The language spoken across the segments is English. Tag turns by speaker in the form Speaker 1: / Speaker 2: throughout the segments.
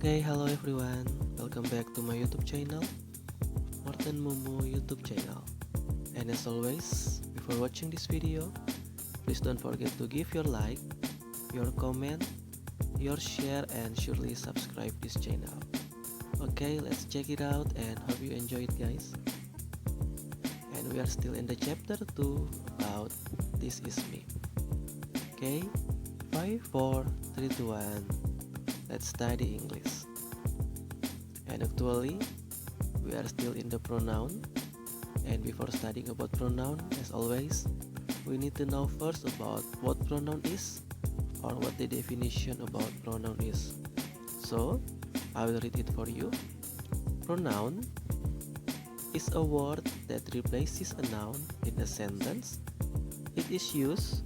Speaker 1: Okay, hello everyone. Welcome back to my YouTube channel, Morten Momo YouTube channel. And as always, before watching this video, please don't forget to give your like, your comment, your share, and surely subscribe this channel. Okay, let's check it out and hope you enjoy it, guys. And we are still in the chapter 2 about This Is Me. Okay, 5, 4, 3, 2, 1. Let's study English. And actually, we are still in the pronoun. And before studying about pronoun, as always, we need to know first about what pronoun is or what the definition about pronoun is. So, I will read it for you. Pronoun is a word that replaces a noun in a sentence. It is used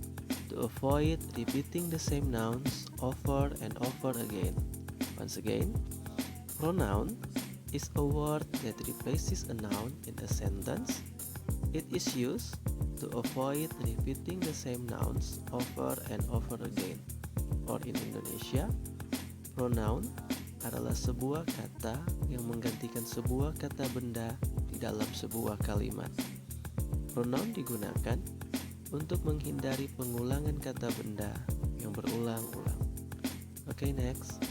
Speaker 1: to avoid repeating the same nouns over and over again. Once again, pronoun is a word that replaces a noun in a sentence. It is used to avoid repeating the same nouns over and over again. Or in Indonesia, pronoun adalah sebuah kata yang menggantikan sebuah kata benda di dalam sebuah kalimat. Pronoun digunakan untuk menghindari pengulangan kata benda yang berulang-ulang. Okay, next.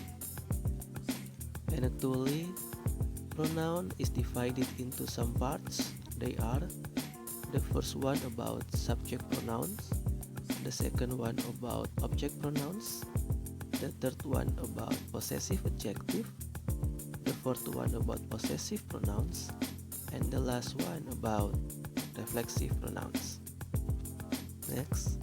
Speaker 1: And actually, pronoun is divided into some parts. They are the first one about subject pronouns, the second one about object pronouns, the third one about possessive adjective, the fourth one about possessive pronouns, and the last one about reflexive pronouns. Next.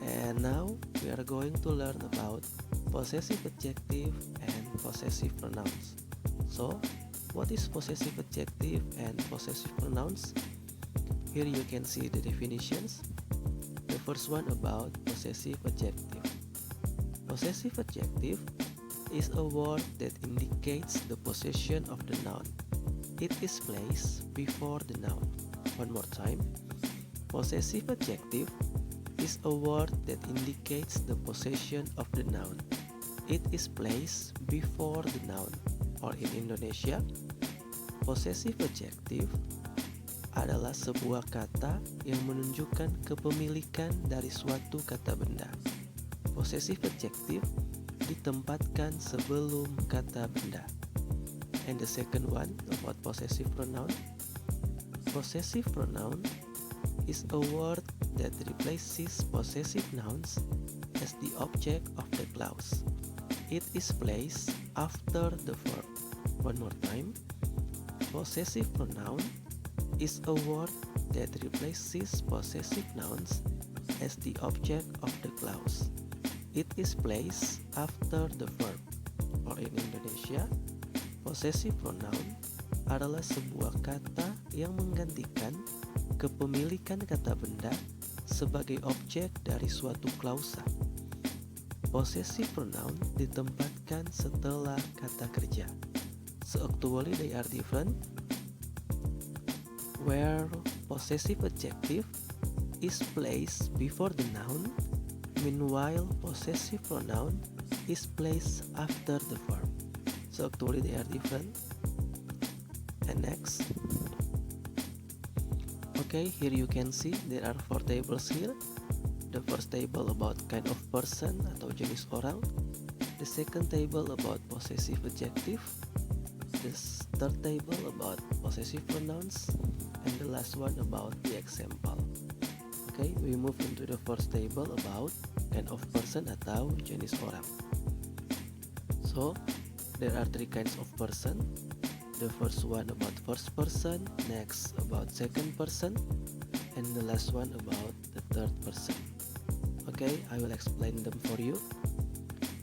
Speaker 1: And now we are going to learn about possessive adjective and possessive pronouns. So, what is possessive adjective and possessive pronouns? Here you can see the definitions. The first one about possessive adjective. Possessive adjective is a word that indicates the possession of the noun. It is placed before the noun. One more time. Possessive adjective is a word that indicates the possession of the noun. It is placed before the noun. Or in Indonesia, possessive adjective adalah sebuah kata yang menunjukkan kepemilikan dari suatu kata benda. Possessive adjective ditempatkan sebelum kata benda. And the second one about possessive pronoun. Possessive pronoun is a word that replaces possessive nouns as the object of the clause. It is placed after the verb. One more time. Possessive pronoun is a word that replaces possessive nouns as the object of the clause. It is placed after the verb. Or in Indonesia, possessive pronoun adalah sebuah kata yang menggantikan kepemilikan kata benda sebagai objek dari suatu klausa. Possessive pronoun ditempatkan setelah kata kerja. So actually they are different. Where possessive adjective is placed before the noun, meanwhile possessive pronoun is placed after the verb. So actually they are different. And next. Okay, here you can see there are 4 tables here. The first table about kind of person atau jenis orang. The second table about possessive adjective. The third table about possessive pronouns. And the last one about the example. Okay, we move into the first table about kind of person atau jenis orang. So, there are 3 kinds of person. The first one about first person, next about second person, and the last one about the third person. Okay, I will explain them for you.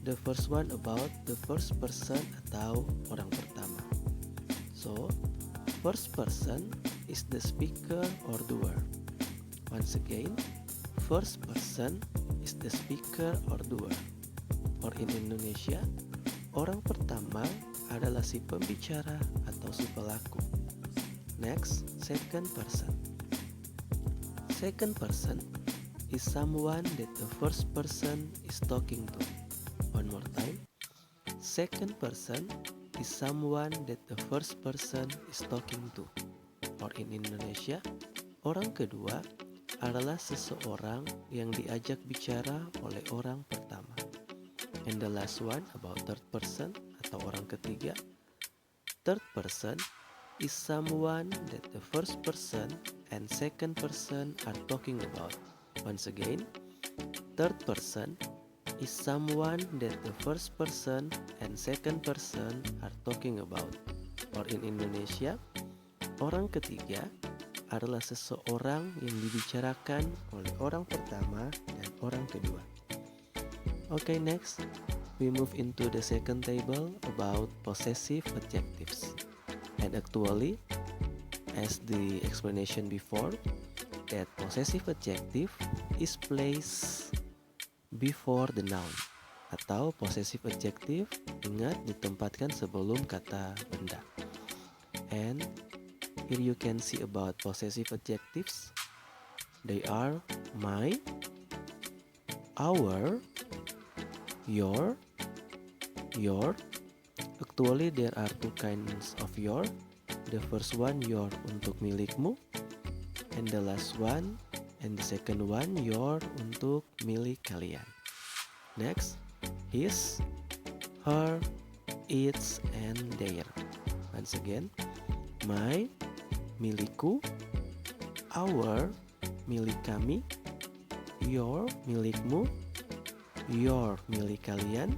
Speaker 1: The first one about the first person atau orang pertama. So, first person is the speaker or doer. Once again, first person is the speaker or doer. Or in Indonesia, orang pertama adalah si pembicara atau si pelaku. Next, second person. Second person is someone that the first person is talking to. One more time. Second person is someone that the first person is talking to. Or in Indonesia, orang kedua adalah seseorang yang diajak bicara oleh orang pertama. And the last one about third person atau orang ketiga. Third person is someone that the first person and second person are talking about. Once again, third person is someone that the first person and second person are talking about. Or in Indonesia, orang ketiga adalah seseorang yang dibicarakan oleh orang pertama dan orang kedua. Okay, next we move into the second table about possessive adjectives. And actually, as the explanation before, that possessive adjective is placed before the noun. Atau possessive adjective, ingat, ditempatkan sebelum kata benda. And here you can see about possessive adjectives. They are my, our, your. Actually there are two kinds of your. The first one your untuk milikmu, and the last one and the second one your untuk milik kalian. Next, his, her, its, and their. Once again, my, milikku, our, milik kami, your, milikmu, your, milik kalian,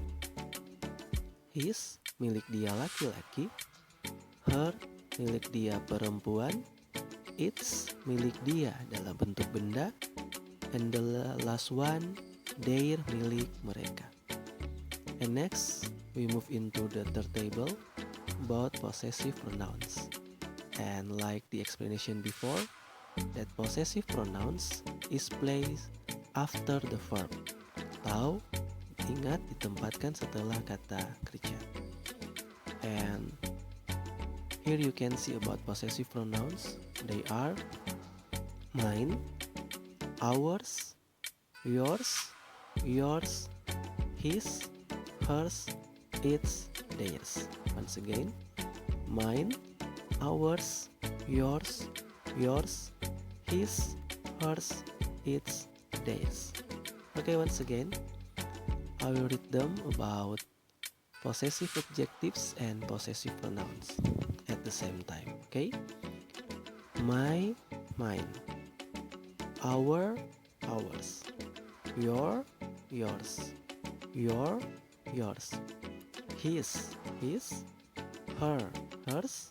Speaker 1: his, milik dia laki-laki, her, milik dia perempuan, its, milik dia dalam bentuk benda, and the last one, their, milik mereka. And next, we move into the third table about possessive pronouns. And like the explanation before, that possessive pronouns is placed after the verb. Atau ingat, ditempatkan setelah kata kerja. And here you can see about possessive pronouns. They are mine, ours, yours, his, hers, its, theirs. Once again, mine, ours, yours, his, hers, its, theirs. Okay, once again, I will read them about possessive adjectives and possessive pronouns at the same time. Okay, my, mine, our, ours, your, yours, his, her, hers,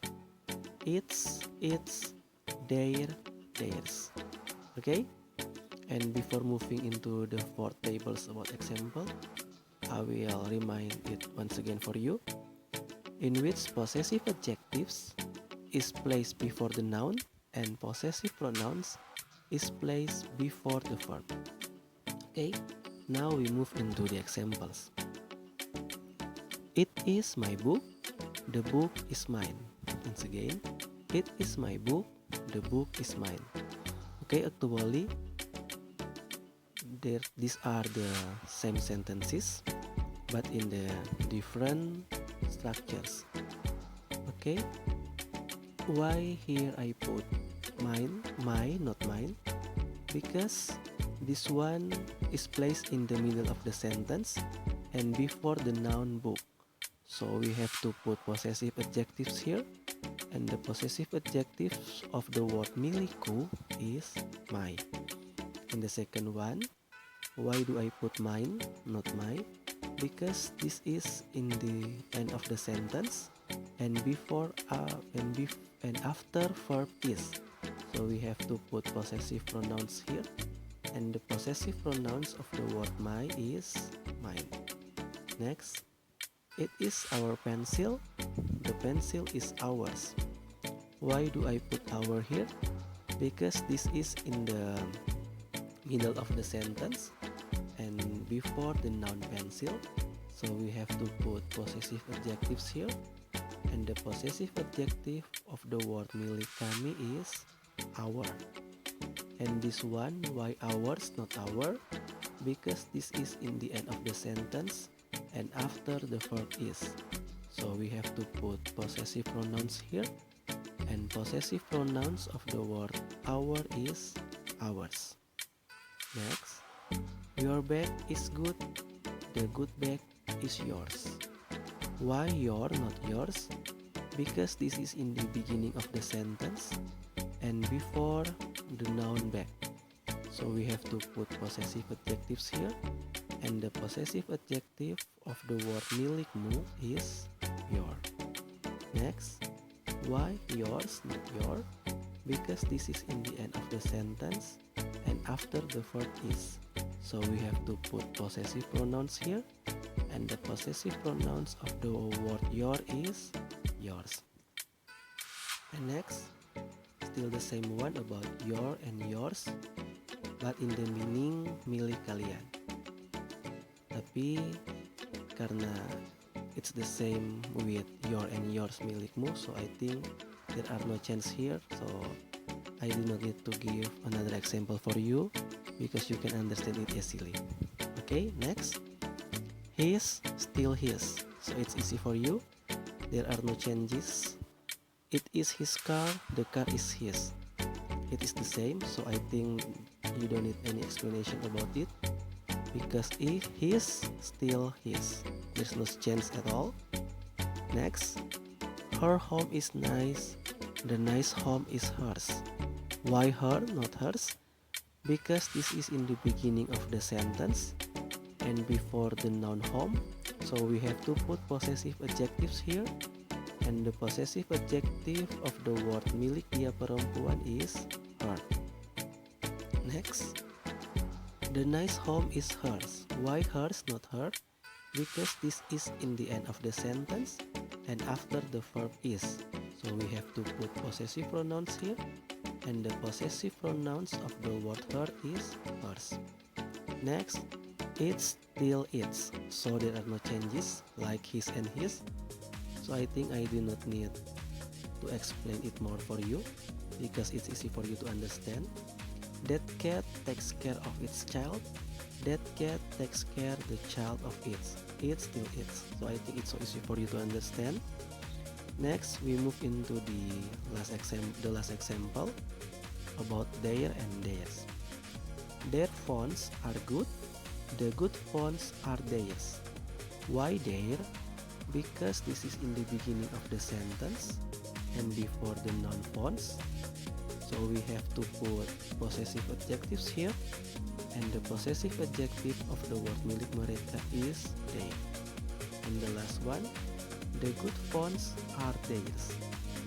Speaker 1: its, their, theirs. Okay, and before moving into the fourth tables about example, I will remind it once again for you, in which possessive adjectives is placed before the noun and possessive pronouns is placed before the verb. Okay, now we move into the examples. It is my book, the book is mine. Once again, it is my book, the book is mine. Okay, actually, these are the same sentences, but in the different structures. Okay, why here I put mine, my, not mine? Because this one is placed in the middle of the sentence and before the noun book. So we have to put possessive adjectives here, and the possessive adjectives of the word milikku is my. And the second one, why do I put mine, not my? Because this is in the end of the sentence and before and after verb is. So we have to put possessive pronouns here, and the possessive pronouns of the word my is mine. Next, it is our pencil, the pencil is ours. Why do I put our here? Because this is in the middle of the sentence and before the noun pencil, so we have to put possessive adjectives here, and the possessive adjective of the word milik kami is our. And this one, why ours not our? Because this is in the end of the sentence and after the verb is. So we have to put possessive pronouns here, and possessive pronouns of the word our is ours. Next, your bag is good, the good bag is yours. Why your, not yours? Because this is in the beginning of the sentence and before the noun bag. So we have to put possessive adjectives here, and the possessive adjective of the word milikmu is your. Next, why yours, not your? Because this is in the end of the sentence and after the verb is. So we have to put possessive pronouns here, and the possessive pronouns of the word your is yours. And next, still the same one about your and yours, but in the meaning milik kalian. Tapi karena it's the same with your and yours milikmu, so I think there are no change here, so I do not need to give another example for you because you can understand it easily. Okay, next, his, still his, so it's easy for you, there are no changes. It is his car, the car is his. It is the same, so I think you don't need any explanation about it because his, still his, there's no change at all. Next, her home is nice, the nice home is hers. Why her, not hers? Because this is in the beginning of the sentence and before the noun home, so we have to put possessive adjectives here, and the possessive adjective of the word milik dia perempuan is her. Next, the nice home is hers. Why hers, not her? Because this is in the end of the sentence and after the verb is. So we have to put possessive pronouns here, and the possessive pronouns of the word her is hers. Next, it's, still it's. So there are no changes like his and his. So I think I do not need to explain it more for you because it's easy for you to understand. That cat takes care of its child. That cat takes care the child of its. It, still it's. So I think it's so easy for you to understand. Next, we move into the last example about their and theirs. Their phones are good. The good phones are theirs. Why their? Because this is in the beginning of the sentence and before the noun phones. So we have to put possessive adjectives here, and the possessive adjective of the word milik mereka is they. And the last one, the good phones are theirs.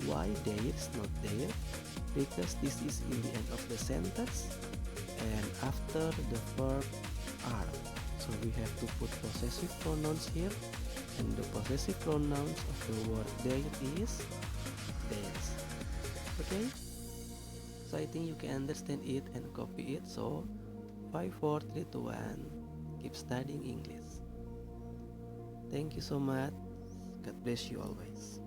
Speaker 1: Why theirs, not their? Because this is in the end of the sentence and after the verb are. So we have to put possessive pronouns here, and the possessive pronouns of the word their is theirs. Okay, so I think you can understand it and copy it. So 5, 4, 3, 2, 1, keep studying English. Thank you so much. God bless you always.